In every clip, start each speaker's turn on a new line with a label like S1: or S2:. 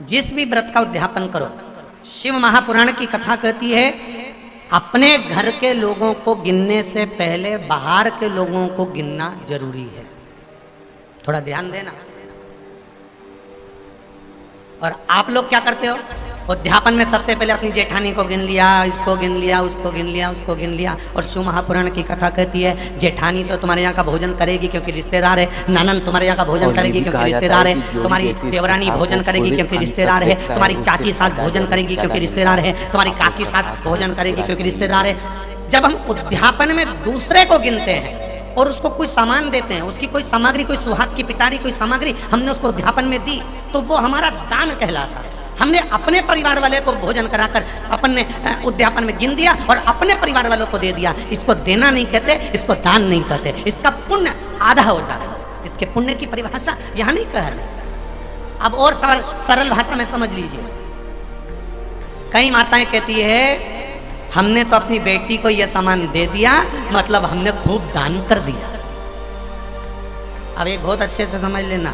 S1: जिस भी व्रत का उद्यापन करो, शिव महापुराण की कथा कहती है अपने घर के लोगों को गिनने से पहले बाहर के लोगों को गिनना जरूरी है। थोड़ा ध्यान देना। और आप लोग क्या करते हो? उद्यापन में सबसे पहले अपनी जेठानी को गिन लिया, इसको गिन लिया, उसको गिन लिया, उसको गिन लिया। और शिव महापुराण की कथा कहती है जेठानी तो तुम्हारे यहाँ का भोजन करेगी क्योंकि रिश्तेदार है, ननन तुम्हारे यहाँ का भोजन करेगी क्योंकि रिश्तेदार है, तुम्हारी देवरानी भोजन करेगी क्योंकि रिश्तेदार है, तुम्हारी चाची सास भोजन करेगी क्योंकि रिश्तेदार है, तुम्हारी काकी सास भोजन करेगी क्योंकि रिश्तेदार है। जब हम उद्यापन में दूसरे को गिनते हैं और उसको कोई सामान देते हैं, उसकी कोई सामग्री, कोई सुहाग की पिटारी, कोई सामग्री हमने उसको उद्यापन में दी, तो वो हमारा दान कहलाता है। हमने अपने परिवार वाले को भोजन कराकर अपने उद्यापन में गिन दिया और अपने परिवार वालों को दे दिया। इसको देना नहीं कहते, इसको दान नहीं कहते, इसका पुण्य आधा हो जाता है। इसके पुण्य की परिभाषा यहाँ नहीं कह रहे। अब और सरल भाषा में समझ लीजिए। कई माताएं कहती है हमने तो अपनी बेटी को यह सामान दे दिया, मतलब हमने खूब दान कर दिया। अब एक बहुत अच्छे से समझ लेना,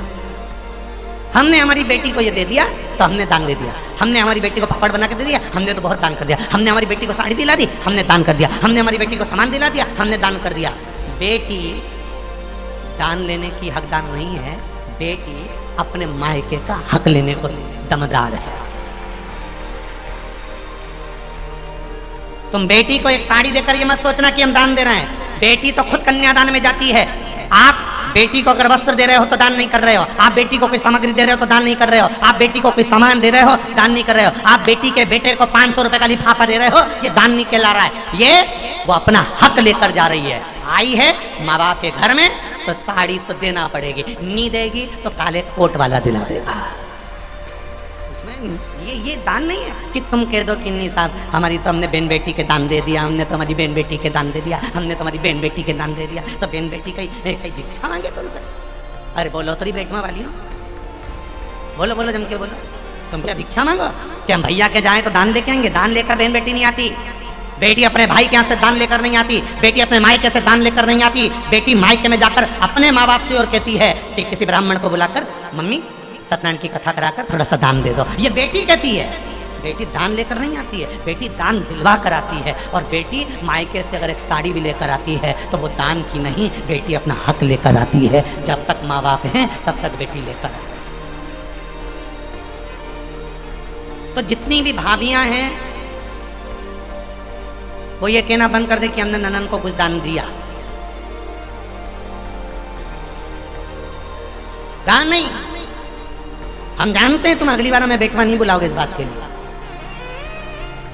S1: हमने हमारी बेटी को ये दे दिया तो हमने दान दे दिया। हमने हमारी बेटी को पापड़ बना के दे दिया, हमने तो बहुत दान कर दिया। हमने हमारी बेटी को साड़ी दिला दी, हमने दान कर दिया। हमने हमारी बेटी को सामान दिला दिया, हमने दान कर दिया। बेटी दान लेने की हकदार नहीं है, बेटी अपने मायके का हक लेने को दमदार है। तुम बेटी को एक साड़ी देकर ये मत सोचना कि हम दान दे रहे हैं। बेटी तो खुद कन्यादान में जाती है। आप बेटी को अगर वस्त्र दे रहे हो तो दान नहीं कर रहे हो। आप बेटी को कोई सामग्री दे रहे हो तो दान नहीं कर रहे हो। आप बेटी को कोई सामान दे रहे हो, दान नहीं कर रहे हो। आप बेटी के बेटे को 500 रुपए का लिफाफा दे रहे हो, ये दान नहीं कहला रहा है। ये वो अपना हक लेकर जा रही है। आई है माँ बाप के घर में तो साड़ी तो देना पड़ेगी, नहीं देगी तो काले कोट वाला दिला देगा। ये दान नहीं है कि तुम कह दो कि नहीं साहब हमारी तो हमने बहन बेटी के दान दे दिया, हमने तो हमारी बहन बेटी के दान दे दिया, हमने तो हमारी बहन बेटी के दान दे दिया, तो बहन बेटी कहीं भिक्षा मांगे तुमसे? अरे बोलो तो बेटवा वाली हो, बोलो बोलो जम के बोलो। तुम क्या भिक्षा मांगो? क्या हम भैया के जाए तो दान लेके आएंगे? दान लेकर बहन बेटी नहीं आती। बेटी अपने भाई के यहाँ से दान लेकर नहीं आती। बेटी अपने मायके से दान लेकर नहीं आती। बेटी मायके में जाकर अपने माँ बाप से और कहती है कि किसी ब्राह्मण को बुलाकर मम्मी सत्यनारायण की कथा कराकर थोड़ा सा दान दे दो। ये बेटी कहती है। बेटी दान लेकर नहीं आती है, बेटी दान दिलवा कर आती है। और बेटी मायके से अगर एक साड़ी भी लेकर आती है तो वो दान की नहीं, बेटी अपना हक लेकर आती है। जब तक माँ बाप हैं तब तक बेटी लेकर आती है। तो जितनी भी भाभियां हैं वो ये कहना बंद कर दे कि हमने ननन को कुछ दान दिया। दान नहीं। हम जानते हैं तुम अगली बार हमें बेटवा नहीं बुलाओगे इस बात के लिए,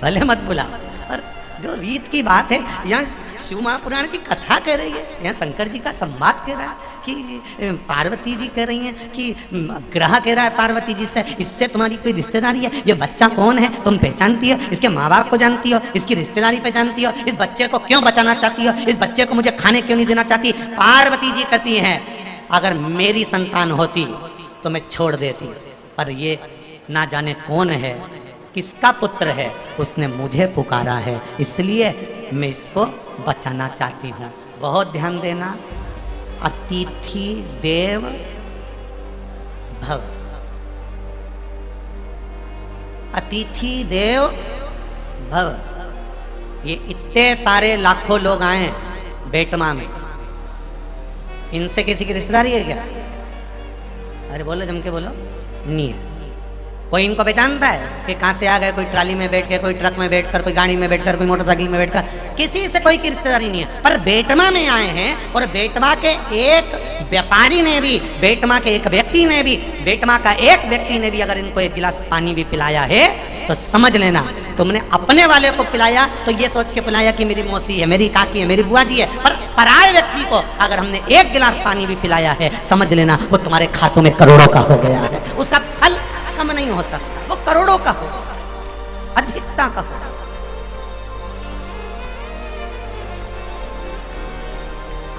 S1: भले मत बुलाओ। और जो रीत की बात है, यहाँ शिव महापुराण की कथा कह रही है, यहाँ शंकर जी का संवाद कह रहा है कि पार्वती जी कह रही हैं कि ग्रह कह रहा है पार्वती जी से, इससे तुम्हारी कोई रिश्तेदारी है? ये बच्चा कौन है तुम पहचानती हो? इसके माँ बाप को जानती हो? इसकी रिश्तेदारी पहचानती हो? इस बच्चे को क्यों बचाना चाहती हो? इस बच्चे को मुझे खाने क्यों नहीं देना चाहती? पार्वती जी कहती हैं अगर मेरी संतान होती तो मैं छोड़ देती, पर ये ना जाने कौन है, किसका पुत्र है, उसने मुझे पुकारा है, इसलिए मैं इसको बचाना चाहती हूँ। बहुत ध्यान देना। अतिथि देव भव, अतिथि देव भव। ये इतने सारे लाखों लोग आए बेटमा में, इनसे किसी की रिश्तेदारी है क्या? अरे बोलो जम के बोलो, नहीं है। कोई इनको पहचानता है कि कहाँ से आ गए? कोई ट्राली में बैठ के, कोई ट्रक में बैठकर, कोई गाड़ी में बैठकर, कोई मोटरसाइकिल में बैठकर, किसी से कोई की रिश्तेदारी नहीं है। पर बेटमा में आए हैं और बेटमा के एक व्यापारी ने भी, बेटमा के एक व्यक्ति ने भी, बेटमा का एक व्यक्ति ने भी अगर इनको एक गिलास पानी भी पिलाया है तो समझ लेना तुमने अपने वाले को पिलाया तो ये सोच के पिलाया कि मेरी मौसी है, मेरी काकी है, मेरी बुआ जी है। पर पराये व्यक्ति को अगर हमने एक गिलास पानी भी पिलाया है, समझ लेना वो तुम्हारे खातों में करोड़ों का हो गया है। उसका फल कम नहीं हो सकता, वो करोड़ों का हो, अधिकता का हो।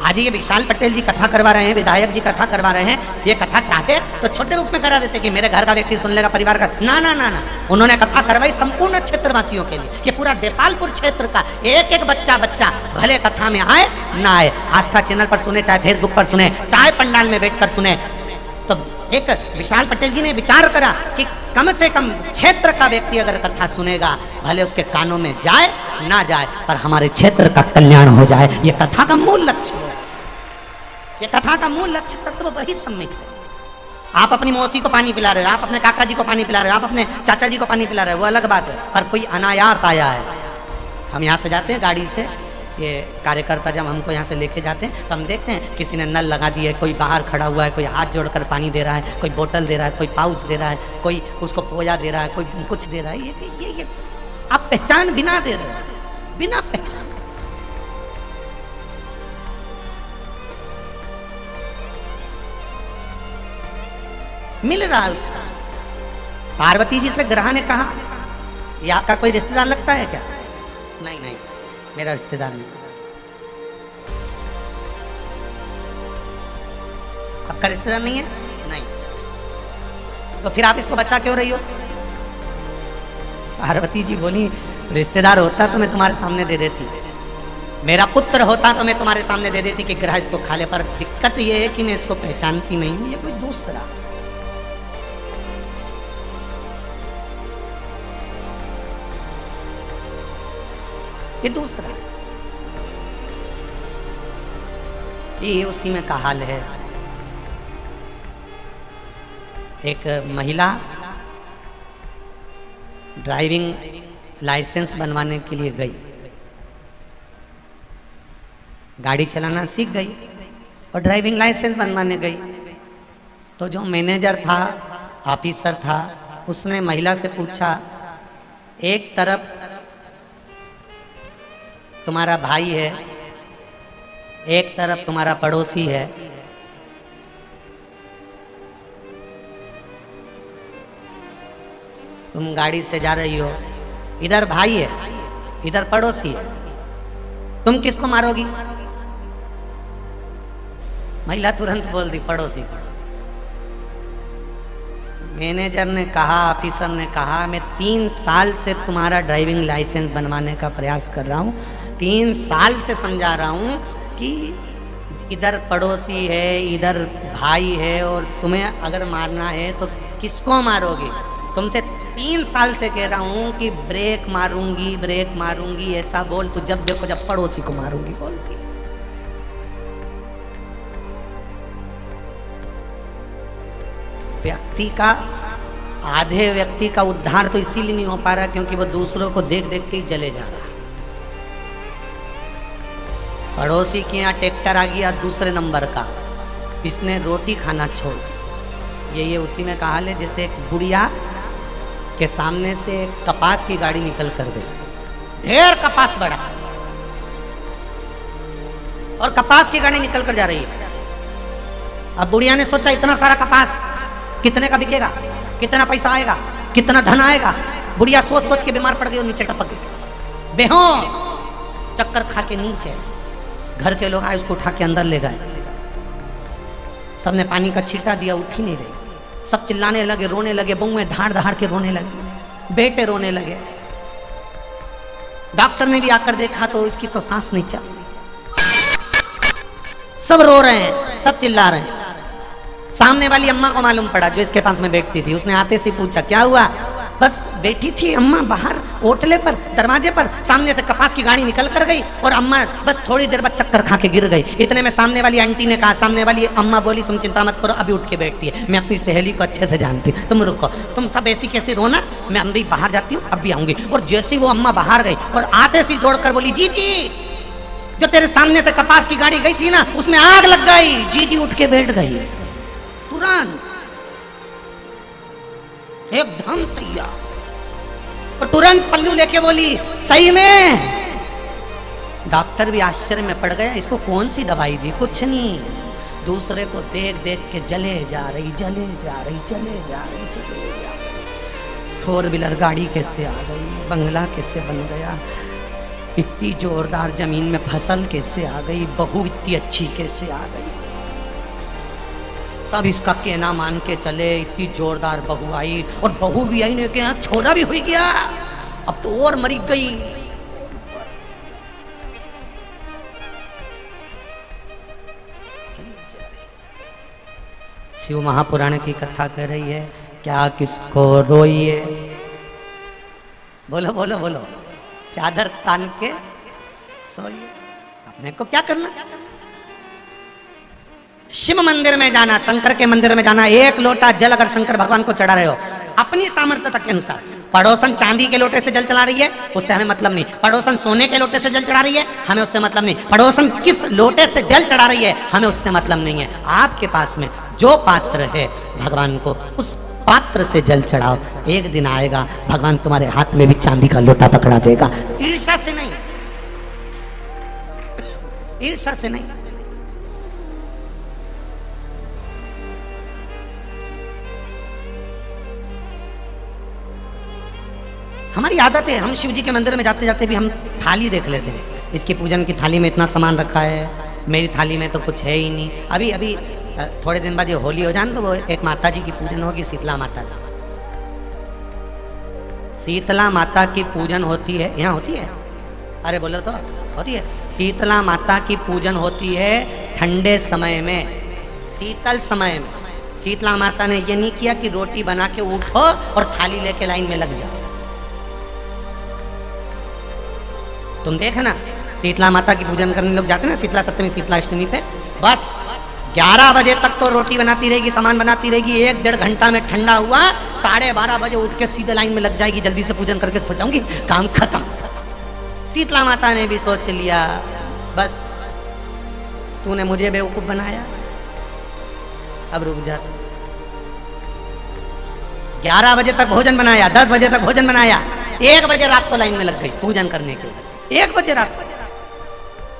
S1: आज ये विशाल पटेल जी कथा करवा रहे हैं, विधायक जी कथा करवा रहे हैं। ये कथा चाहते तो छोटे रूप में करा देते कि मेरे घर का व्यक्ति सुन लेगा, परिवार का। ना ना ना ना, उन्होंने कथा करवाई संपूर्ण क्षेत्रवासियों के लिए कि पूरा देपालपुर क्षेत्र का एक एक बच्चा भले कथा में आए ना आए, आस्था चैनल पर सुने, चाहे फेसबुक पर सुने, चाहे पंडाल में बैठकर सुने, तो एक विशाल पटेल जी ने विचार करा कि कम से कम क्षेत्र का व्यक्ति अगर कथा सुनेगा, भले उसके कानों में जाए ना जाए, पर हमारे क्षेत्र का कल्याण हो जाए, ये कथा का मूल लक्ष्य है। ये कथा का मूल लक्ष्य तत्व वही सम्मिलित है। आप अपनी मौसी को पानी पिला रहे हो, आप अपने काका जी को पानी पिला रहे हो, आप अपने चाचा जी को पानी पिला रहे हो, वो अलग बात है। पर कोई अनायास आया है, हम यहाँ से जाते हैं गाड़ी से, ये कार्यकर्ता जब हमको यहाँ से लेके जाते हैं तो हम देखते हैं किसी ने नल लगा दिया है, कोई बाहर खड़ा हुआ है, कोई हाथ जोड़कर पानी दे रहा है, कोई बोतल दे रहा है, कोई पाउच दे रहा है, कोई उसको पोया दे रहा है, कोई कुछ दे रहा है। ये आप पहचान बिना दे रहे हो, बिना पहचान। मिल रहा है उसका। पार्वती जी से ग्रह ने कहा, ये आपका कोई रिश्तेदार लगता है क्या? नहीं नहीं, मेरा रिश्तेदार नहीं। आपका रिश्तेदार नहीं है? नहीं। तो फिर आप इसको बच्चा क्यों रही हो? पार्वती जी बोली, रिश्तेदार होता तो मैं तुम्हारे सामने दे देती, मेरा पुत्र होता तो मैं तुम्हारे सामने दे देती कि ग्रह इसको खा ले। पर दिक्कत ये है कि मैं इसको पहचानती नहीं हूं, ये कोई दूसरा। ये दूसरा, ये उसी में का हाल है। एक महिला ड्राइविंग लाइसेंस बनवाने के लिए गई, गाड़ी चलाना सीख गई और ड्राइविंग लाइसेंस बनवाने गई। तो जो मैनेजर था, ऑफिसर था, उसने महिला से पूछा, एक तरफ तुम्हारा भाई है, एक तरफ तुम्हारा पड़ोसी है, तुम गाड़ी से जा रही हो, इधर भाई है, इधर पड़ोसी है, तुम किसको मारोगी? महिला तुरंत बोल दी, पड़ोसी को। मैनेजर ने कहा, ऑफिसर ने कहा, मैं 3 साल से तुम्हारा ड्राइविंग लाइसेंस बनवाने का प्रयास कर रहा हूँ, 3 साल से समझा रहा हूँ कि इधर पड़ोसी है, इधर भाई है, और तुम्हें अगर मारना है तो किसको मारोगे? तुमसे 3 साल से कह रहा हूँ कि ब्रेक मारूंगी, ब्रेक मारूंगी, ऐसा बोल, तो जब देखो जब पड़ोसी को मारूंगी बोलती। व्यक्ति का, आधे व्यक्ति का उद्धार तो इसीलिए नहीं हो पा रहा क्योंकि वो दूसरों को देख देख के ही जले जा रहा है। पड़ोसी के यहाँ ट्रैक्टर आ गया दूसरे नंबर का, इसने रोटी खाना छोड़ दी। ये उसी में कहा ले, जैसे एक बुढ़िया के सामने से कपास की गाड़ी निकल कर गई, ढेर कपास बड़ा, और कपास की गाड़ी निकल कर जा रही है। अब बुढ़िया ने सोचा, इतना सारा कपास कितने का बिकेगा, कितना पैसा आएगा, कितना धन आएगा। बुढ़िया सोच सोच के बीमार पड़ गई और नीचे टपक गई, बेहोश, चक्कर खा के नीचे। घर के लोग आए, उसको उठा के अंदर ले गए, सबने पानी का छींटा दिया, उठ ही नहीं रही। सब चिल्लाने लगे, रोने लगे, बहुएं धाड़ धाड़ के रोने लगे, बेटे रोने लगे। डॉक्टर ने भी आकर देखा तो इसकी तो सांस नहीं चल रही, सब रो रहे हैं, सब चिल्ला रहे हैं। सामने वाली अम्मा को मालूम पड़ा, जो इसके पास में बैठती थी, उसने आते से पूछा, क्या हुआ? बस बैठी थी अम्मा बाहर होटले पर, दरवाजे पर, सामने से कपास की गाड़ी निकल कर गई और अम्मा बस थोड़ी देर बाद चक्कर खा के गिर गई। इतने में सामने वाली आंटी ने कहा, सामने वाली अम्मा बोली, तुम चिंता मत करो, अभी उठ के बैठती है, मैं अपनी सहेली को अच्छे से जानती हूँ, तुम रुको, तुम सब ऐसी कैसे रोना, मैं अभी बाहर जाती हूँ, अभी आऊंगी। और जैसे वो अम्मा बाहर गई और आते से दौड़ कर बोली, जी जी, जो तेरे सामने से कपास की गाड़ी गई थी ना, उसमें आग लग गई। जी जी उठ के बैठ गई तुरंत, एकदम तैयार, और तुरंत पल्लू लेके बोली, सही में। डॉक्टर भी आश्चर्य में पड़ गया, इसको कौन सी दवाई दी? कुछ नहीं, दूसरे को देख देख के जले जा रही, जले जा रही, जले जा रही, जले जा रही। 4 व्हीलर गाड़ी कैसे आ गई, बंगला कैसे बन गया, इतनी जोरदार जमीन में फसल कैसे आ गई, बहू इतनी अच्छी कैसे आ गई। सब इसका कहना मान के चले, इतनी जोरदार बहू आई, और बहू भी आई नहीं क्या, छोरा भी हुई गया, अब तो और मरी गई। शिव महापुराण की कथा कर रही है, क्या किसको रोइए, बोलो बोलो बोलो, चादर तान के सोइए, अपने को क्या करना। शिव मंदिर में जाना, शंकर के मंदिर में जाना, एक लोटा जल अगर शंकर भगवान को चढ़ा रहे हो अपनी सामर्थ्यता के अनुसार, पड़ोसन चांदी के लोटे से जल चढ़ा रही है उससे हमें मतलब नहीं, पड़ोसन सोने के लोटे से जल चढ़ा रही है हमें उससे मतलब नहीं, पड़ोसन किस लोटे से जल चढ़ा रही है हमें उससे मतलब नहीं है। आपके पास में जो पात्र है भगवान को उस पात्र से जल चढ़ाओ, एक दिन आएगा भगवान तुम्हारे हाथ में भी चांदी का लोटा पकड़ा देगा। ईर्ष्या से नहीं, ईर्ष्या से नहीं। हमारी आदत है, हम शिव जी के मंदिर में जाते जाते भी हम थाली देख लेते हैं, इसकी पूजन की थाली में इतना सामान रखा है, मेरी थाली में तो कुछ है ही नहीं। अभी अभी थोड़े दिन बाद ये होली हो जाए तो वो एक माता जी की पूजन होगी, शीतला माता की। शीतला माता की पूजन होती है, यहाँ होती है, अरे बोलो तो होती है। शीतला माता की पूजन होती है ठंडे समय में, शीतल समय में। शीतला माता ने ये नहीं किया कि रोटी बना के उठो और थाली लेके लाइन में लग जाओ। तुम देखना शीतला माता की पूजन करने लोग जाते ना शीतला सप्तमी शीतला अष्टमी पे, बस 11 बजे तक तो रोटी बनाती रहेगी, सामान बनाती रहेगी, 1-1.5 घंटा में ठंडा हुआ 12:30 बजे उठ के सीधे लाइन में लग जाएगी, जल्दी से पूजन करके सो जाऊंगी, काम खत्म। शीतला माता ने भी सोच लिया बस तूने मुझे बेवकूफ बनाया, अब रुक जा तू। 11 बजे तक भोजन बनाया, 10 बजे तक भोजन बनाया, 1 बजे रात को लाइन में लग गई पूजन करने के लिए। 1 बजे रात को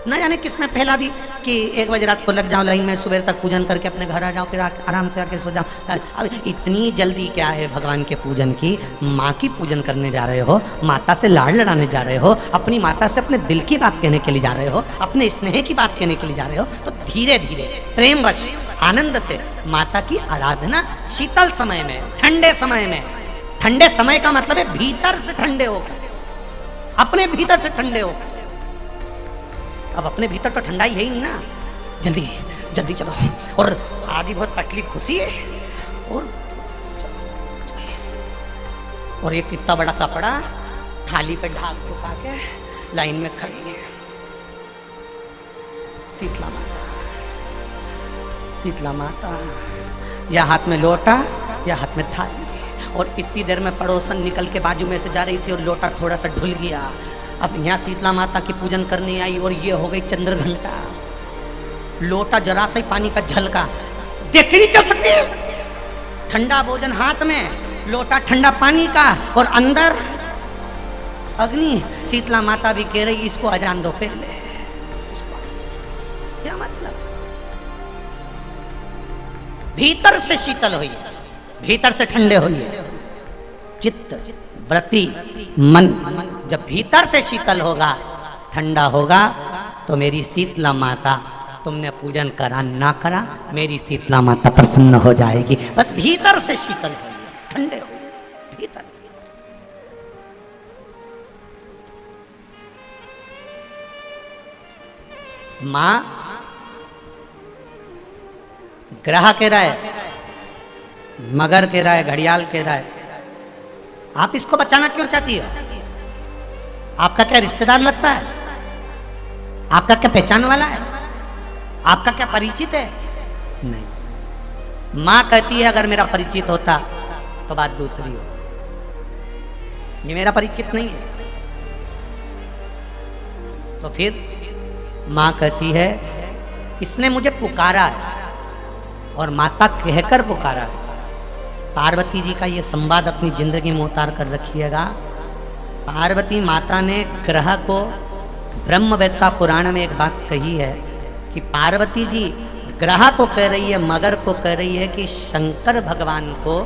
S1: न जाने किसने फैला दी कि 1 बजे रात को लग जाओ लाइन में, सुबह तक पूजन करके अपने घर आ जाओ, फिर आराम से आके सो जाओ। अब इतनी जल्दी क्या है भगवान के पूजन की? माँ की पूजन करने जा रहे हो, माता से लाड़ लड़ाने जा रहे हो, अपनी माता से अपने दिल की बात कहने के लिए जा रहे हो, अपने स्नेह की बात कहने के लिए जा रहे हो, तो धीरे धीरे प्रेमवश आनंद से माता की आराधना शीतल समय में, ठंडे समय में। ठंडे समय का मतलब है भीतर से ठंडे होकर, अपने भीतर से ठंडे हो। अब अपने भीतर तो ठंडा ही है ही नहीं ना, जल्दी जल्दी चलो, और आधी बहुत पतली खुशी है, और ये कितना बड़ा कपड़ा थाली पे ढाक ढुका के लाइन में खड़ी है शीतला माता। शीतला माता या हाथ में लोटा या हाथ में थाली, और इतनी देर में पड़ोसन निकल के बाजू में से जा रही थी और लोटा थोड़ा सा ढुल गया। अब यहाँ शीतला माता की पूजन करने आई और ये हो गई चंद्र घंटा, लोटा जरा सा ही पानी का झलका, देख के नहीं चल सकती। ठंडा भोजन हाथ में, लोटा ठंडा पानी का, और अंदर अग्नि। शीतला माता भी कह रही इसको अजान दो पहले। क्या मतलब? भीतर से शीतल हुई, भीतर से ठंडे हुई, चित्त वृत्ति मन जब भीतर से शीतल होगा, ठंडा होगा, तो मेरी शीतला माता, तुमने पूजन करा ना करा, मेरी शीतला माता प्रसन्न हो जाएगी। बस भीतर से शीतल हो, ठंडे हो भीतर से। मां ग्रह कह रहा है, मगर कह रहा है, घड़ियाल कह रहा है, आप इसको बचाना क्यों चाहती हो? आपका क्या रिश्तेदार लगता है? आपका क्या पहचान वाला है? आपका क्या परिचित है? नहीं। मां कहती है अगर मेरा परिचित होता तो बात दूसरी हो, ये मेरा परिचित नहीं है। तो फिर मां कहती है इसने मुझे पुकारा है, और माता कहकर पुकारा है। पार्वती जी का ये संवाद अपनी जिंदगी में उतार कर रखिएगा। पार्वती माता ने ग्रह को, ब्रह्मवेत्ता पुराण में एक बात कही है कि पार्वती जी ग्रह को कह रही है, मगर को कह रही है कि शंकर भगवान को,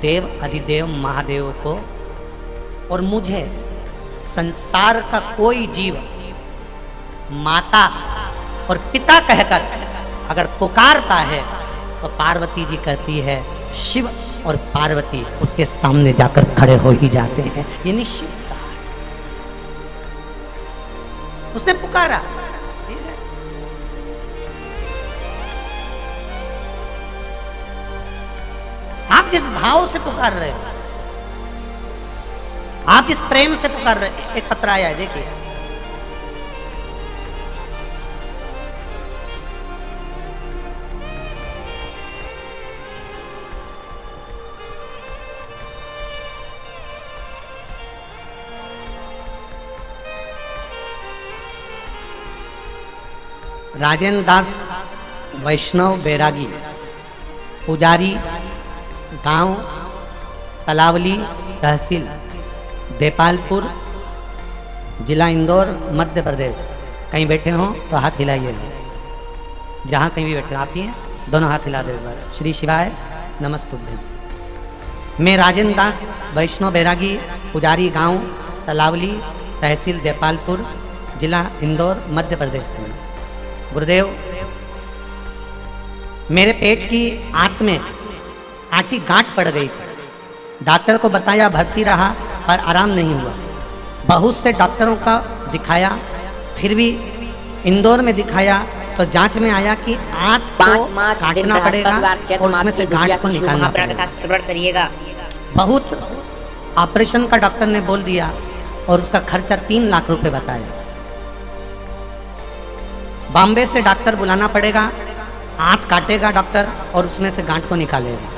S1: देव अधिदेव महादेव को और मुझे, संसार का कोई जीव माता और पिता कहकर अगर पुकारता है तो पार्वती जी कहती है, शिव और पार्वती उसके सामने जाकर खड़े हो ही जाते हैं। ये निश्चित था, उसने पुकारा। जिस भाव से पुकार रहे हो, आप जिस प्रेम से पुकार रहे हो। एक पत्र आया है, देखिए। राजेंद्र दास वैष्णव बैरागी, पुजारी, गांव तलावली, तहसील देपालपुर, जिला इंदौर, मध्य प्रदेश। कहीं बैठे हों तो हाथ हिलाइए, जहाँ कहीं भी बैठे। आप ही हैं, दोनों हाथ हिला दे एक बार। श्री शिवाय नमस्तुभ्यं। मैं राजेंद्र दास वैष्णव बैरागी, पुजारी, गांव तलावली, तहसील देपालपुर, जिला इंदौर, मध्य प्रदेश से। गुरुदेव, मेरे पेट की आंत में आटी गांठ पड़ गई थी। डॉक्टर को बताया, भर्ती रहा, पर आराम नहीं हुआ। बहुत से डॉक्टरों का दिखाया, फिर भी इंदौर में दिखाया तो जांच में आया कि आंत को काटना पड़ेगा और उसमें से गांठ को निकालना पड़ेगा। बहुत ऑपरेशन का डॉक्टर ने बोल दिया और उसका खर्चा 3 लाख रुपए बताया। बॉम्बे से डॉक्टर बुलाना पड़ेगा, आंत काटेगा डॉक्टर और उसमें से गांठ को निकालेगा।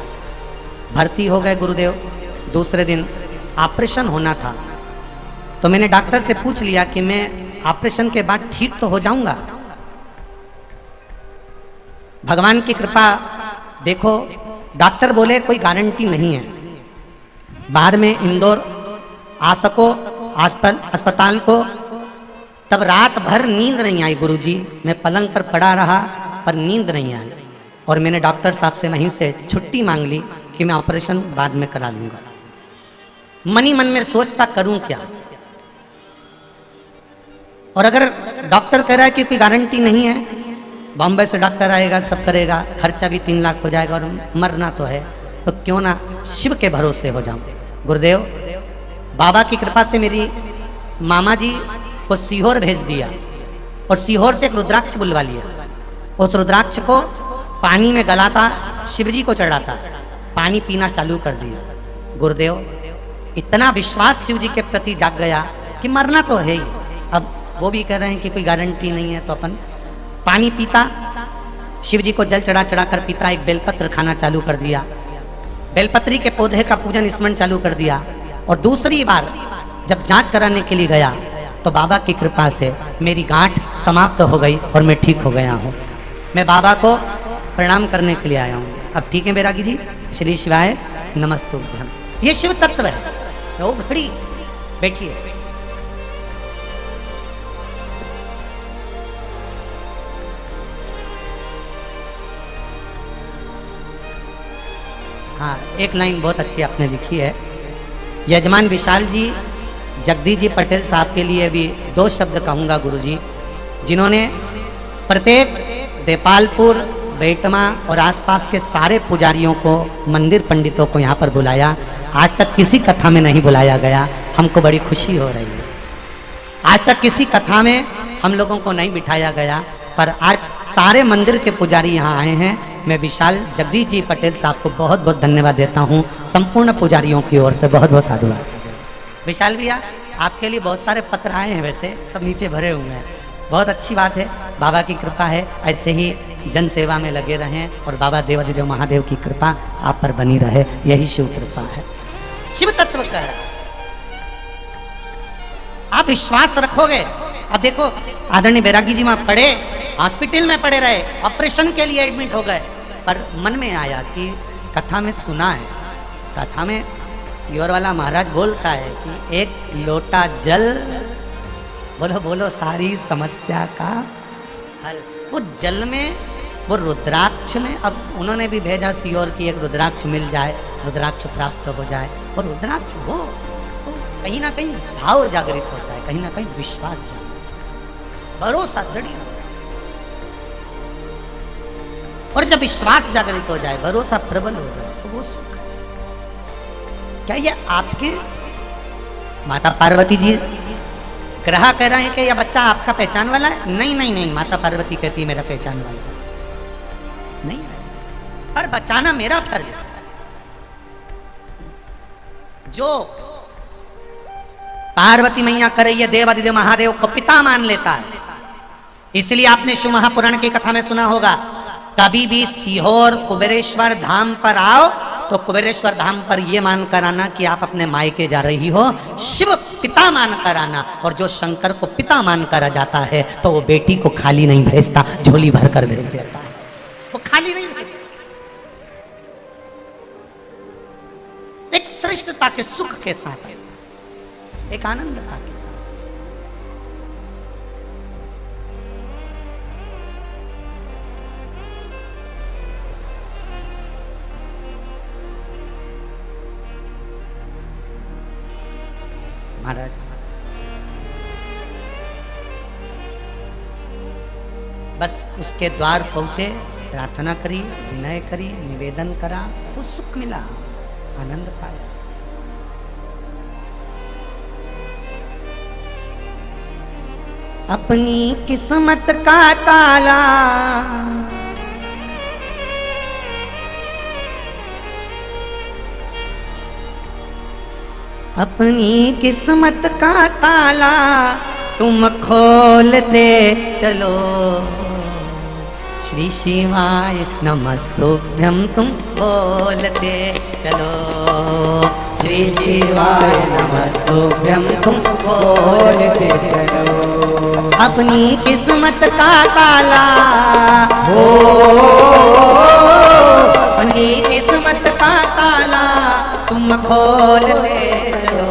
S1: भर्ती हो गए गुरुदेव। दूसरे दिन ऑपरेशन होना था, तो मैंने डॉक्टर से पूछ लिया कि मैं ऑपरेशन के बाद ठीक तो हो जाऊंगा। भगवान की कृपा देखो, डॉक्टर बोले कोई गारंटी नहीं है। बाद में इंदौर आ सको अस्पताल को, तब रात भर नींद नहीं आई गुरुजी। मैं पलंग पर पड़ा रहा पर नींद नहीं आई, और मैंने डॉक्टर साहब से वहीं से छुट्टी मांग ली कि मैं ऑपरेशन बाद में करा लूँगा। मन ही मन में सोचता करूँ क्या, और अगर डॉक्टर कह रहा है कि कोई गारंटी नहीं है, बॉम्बे से डॉक्टर आएगा, सब करेगा, खर्चा भी 3 लाख हो जाएगा और मरना तो है, तो क्यों ना शिव के भरोसे हो जाऊं। गुरुदेव, बाबा की कृपा से मेरी मामा जी को सीहोर भेज दिया और सीहोर से एक रुद्राक्ष बुलवा लिया। उस रुद्राक्ष को पानी में गलाता, शिवजी को चढ़ाता, पानी पीना चालू कर दिया। गुरुदेव, इतना विश्वास शिवजी के प्रति जाग गया कि मरना तो है ही। अब वो भी कह रहे हैं कि कोई गारंटी नहीं है, तो अपन पानी पीता, शिवजी को जल चढ़ा चढ़ा कर पीता। एक बेलपत्र खाना चालू कर दिया, बेलपत्री के पौधे का पूजन स्मरण चालू कर दिया। और दूसरी बार जब जांच कराने के लिए गया तो बाबा की कृपा से मेरी गांठ समाप्त हो गई और मैं ठीक हो गया हूँ। मैं बाबा को प्रणाम करने के लिए आया हूँ। अब ठीक है बैरागी जी, श्री शिवाय नमस्तुभ्यं। ये शिव तत्व है। वो घड़ी बैठिए। हाँ, एक लाइन बहुत अच्छी आपने लिखी है। यजमान विशाल जी, जगदीश जी पटेल साहब के लिए भी 2 शब्द कहूँगा गुरुजी, जिन्होंने प्रत्येक देपालपुर, बेटमा और आसपास के सारे पुजारियों को, मंदिर पंडितों को यहाँ पर बुलाया। आज तक किसी कथा में नहीं बुलाया गया, हमको बड़ी खुशी हो रही है। आज तक किसी कथा में हम लोगों को नहीं बिठाया गया, पर आज सारे मंदिर के पुजारी यहाँ आए हैं। मैं विशाल जगदीश जी पटेल साहब को बहुत बहुत धन्यवाद देता हूँ। संपूर्ण पुजारियों की ओर से बहुत बहुत साधुवाद। विशाल भैया, आपके लिए बहुत सारे पत्र आए हैं, वैसे सब नीचे भरे हुए हैं। बहुत अच्छी बात है, बाबा की कृपा है। ऐसे ही जन सेवा में लगे रहें और बाबा देवाधिदेव महादेव की कृपा आप पर बनी रहे, यही शिव कृपा है। शिव तत्व कह रहा है, आप विश्वास रखोगे। अब देखो, आदरणीय बैरागी जी वहां पड़े, हॉस्पिटल में पड़े रहे, ऑपरेशन के लिए एडमिट हो गए, पर मन में आया कि कथा में सुना है, कथा में सियोर वाला महाराज बोलता है कि एक लोटा जल, बोलो बोलो, सारी समस्या का हल। वो जल में, वो रुद्राक्ष में, अब उन्होंने भी भेजा सियोर की एक रुद्राक्ष मिल जाए, रुद्राक्ष प्राप्त हो जाए। और रुद्राक्ष हो तो कहीं ना कहीं भाव जागृत होता है, कहीं ना कहीं विश्वास जागृत होता है, भरोसा दृढ़। और जब विश्वास जागृत हो जाए, भरोसा प्रबल हो जाए, तो वो सुख है। क्या ये आपके माता पार्वती जी ग्रह कह रहे हैं कि यह बच्चा आपका पहचान वाला है? नहीं नहीं नहीं, माता पार्वती कहती है मेरा पहचान वाला नहीं है, पर बचाना मेरा फर्ज है। जो पार्वती मैया कर रही है, देवादिदेव महादेव को पिता मान लेता है। इसलिए आपने शिव महापुराण की कथा में सुना होगा, कभी भी सीहोर कुबेरेश्वर धाम पर आओ तो कुबेरेश्वर धाम पर यह मानकर आना कि आप अपने मायके जा रही हो, शिव पिता मानकर आना। और जो शंकर को पिता मानकर जाता है तो वो बेटी को खाली नहीं भेजता, झोली भर कर भेज देता है, वो खाली नहीं भेजता। एक श्रेष्ठता के सुख के साथ, एक आनंदता के साथ। महाराज बस उसके द्वार पहुंचे, प्रार्थना करी, विनय करी, निवेदन करा, वो सुख मिला, आनंद पाया। अपनी किस्मत का ताला अपनी किस्मत का ताला तुम खोलते चलो, श्री शिवाय नमस्तुभ्यं तुम बोलते चलो, श्री शिवाय नमस्तुभ्यं तुम बोलते चलो। अपनी किस्मत का ताला हो, अपनी किस्मत का ताला तुम खोलते चलो,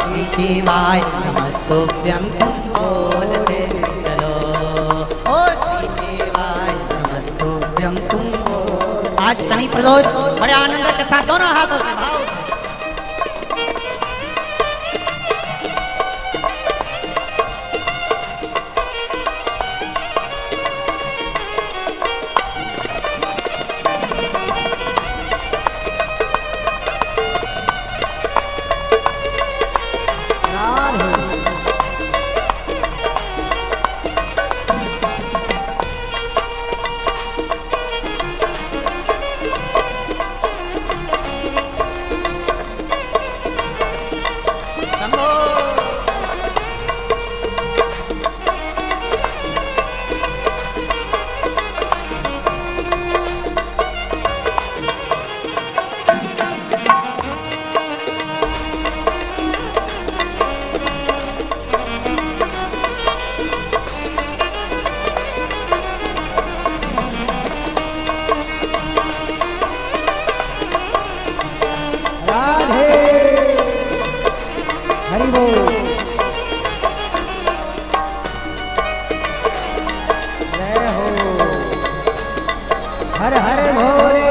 S1: श्री शिवाय नमस्तुभ्यं तुम बोलते चलो, ओ श्री शिवाय नमस्तुभ्यं तुम बोलते। आज शनि प्रदोष बड़े आनंद के साथ दोनों हाथों से भाव से
S2: हर हर भोले।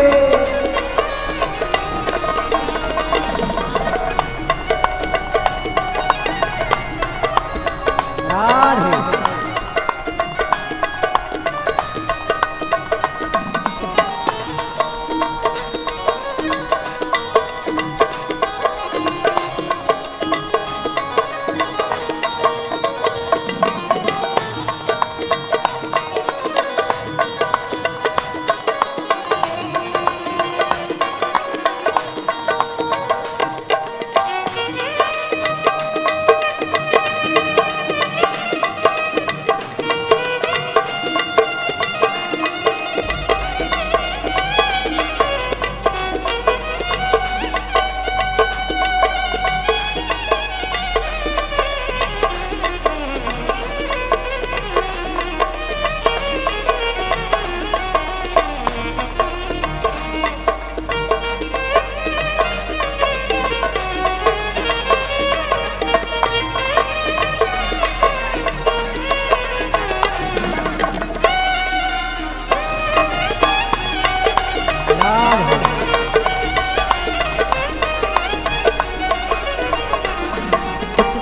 S2: राधे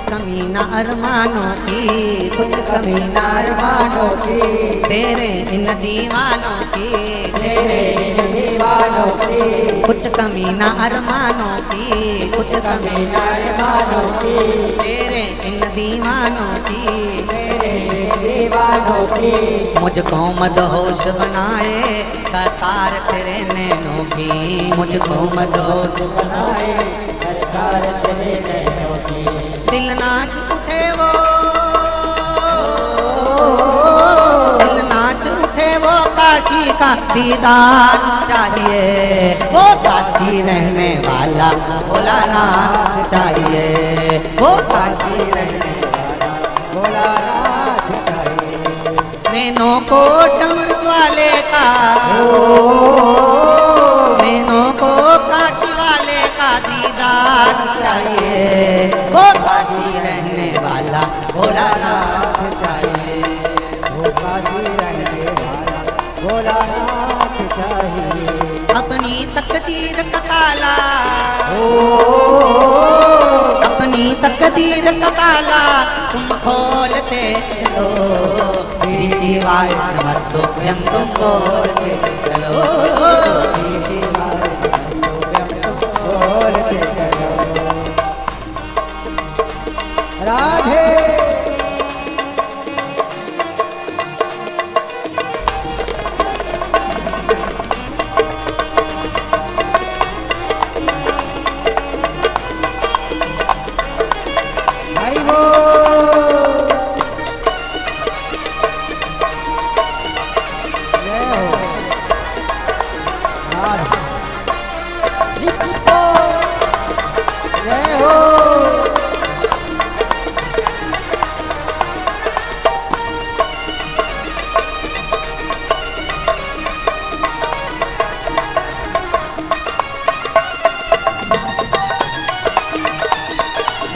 S1: कमीना अरमानों की, कुछ कमीना अरमानों की, तेरे इन दीवानों की, तेरे इन दीवानों की, कुछ कमीना अरमानों की, कुछ कमीना अरमानों की, तेरे इन दीवानों की, तेरे इन दीवानों की, मुझको मदहोश बनाए कतार तेरे नैनों की, मुझको मदहोश बनाए दिल नाच उठे वो, दिल नाच उठे वो काशी का दीदार चाहिए, वो काशी रहने वाला भोलानाथ चाहिए, वो काशी रहने
S2: भोलानाथ चाहिए।
S1: नैनों को डमरू वाले का, नैनों को काशी वाले का दीदार चाहिए, वो काशी रहने वाला भोलानाथ चाहिए,
S2: वो काशी रहने वाला भोलानाथ चाहिए।
S1: अपनी तकदीर का ताला, अपनी तकदीर का ताला तुम खोलते चलो, श्री शिवाय नमस्तुभ्यं तुम बोलते चलो,
S2: श्री शिवाय नमस्तुभ्यं तुम बोलते चलो। राधे हरि बोल। जय हो। राधे जय हो।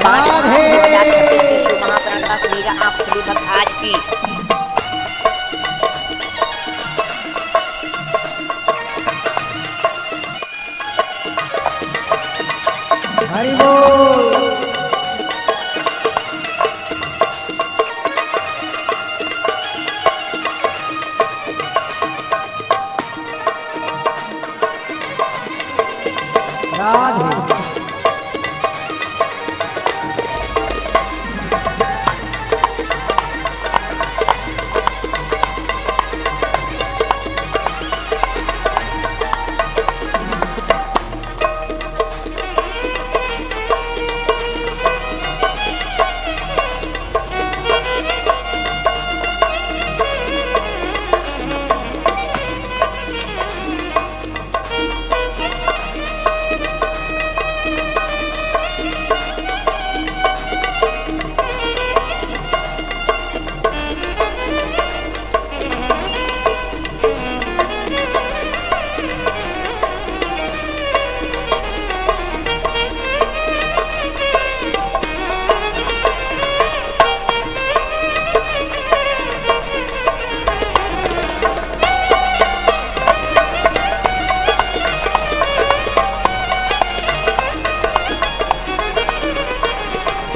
S2: राधे
S3: महाप्राण का सुनिएगा आप सभी भक्त आज की।
S2: हरि बोल। राधे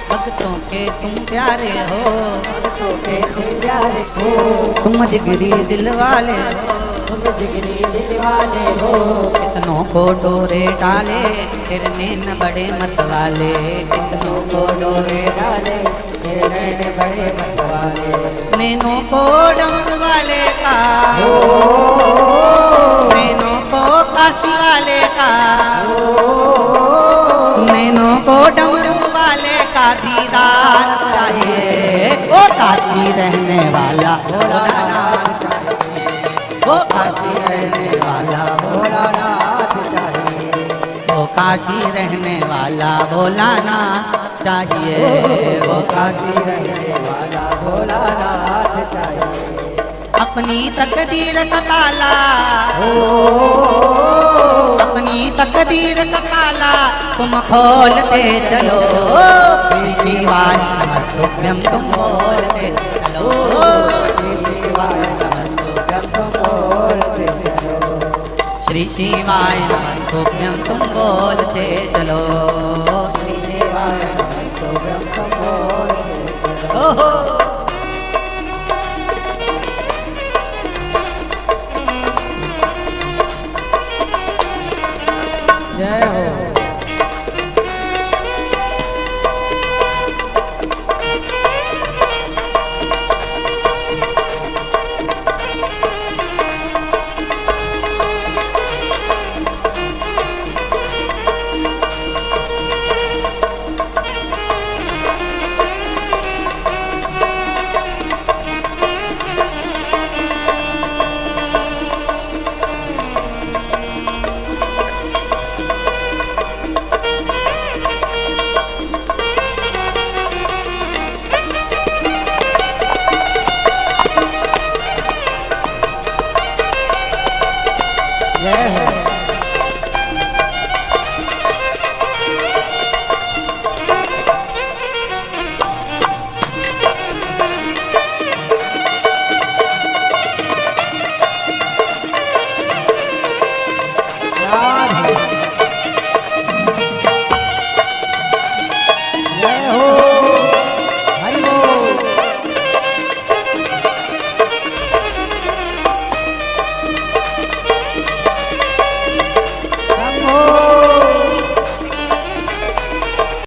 S1: भक्तों के तुम प्यारे हो, भक्तों के तुम
S2: प्यारे हो,
S1: तुम जिगरी दिल वाले हो,
S2: तुम जिगरी दिल वाले हो।
S1: कितनों को डोरे डाले तेरे नैन बड़े मत वाले, कितनों को डोरे
S2: डाले तेरे नैन बड़े मत वाले।
S1: नैनों को डमरू वाले का, नैनों को काशी वाले का, नैनों को डमरू वाले का दीदार चाहिए, वो काशी रहने वाला भोलानाथ चाहिए, वो काशी रहने वाला
S2: भोलानाथ चाहिए।
S1: वो काशी रहने वाला भोलानाथ चाहिए,
S2: वो काशी रहने वाला भोलानाथ चाहिए।
S1: अपनी तकदीर का ताला, अपनी तकदीर का ताला तुम खोलते चलो, श्री शिवाय नमस्तुभ्यं तुम बोलते चलो,
S2: श्री शिवाय नमस्तुभ्यं तुम बोलते चलो।
S1: श्री शिवाय नमस्तुभ्यं तुम बोलते चलो,
S2: श्री शिवाय नमस्तुभ्यं तुम बोलते चलो।
S1: ओहो।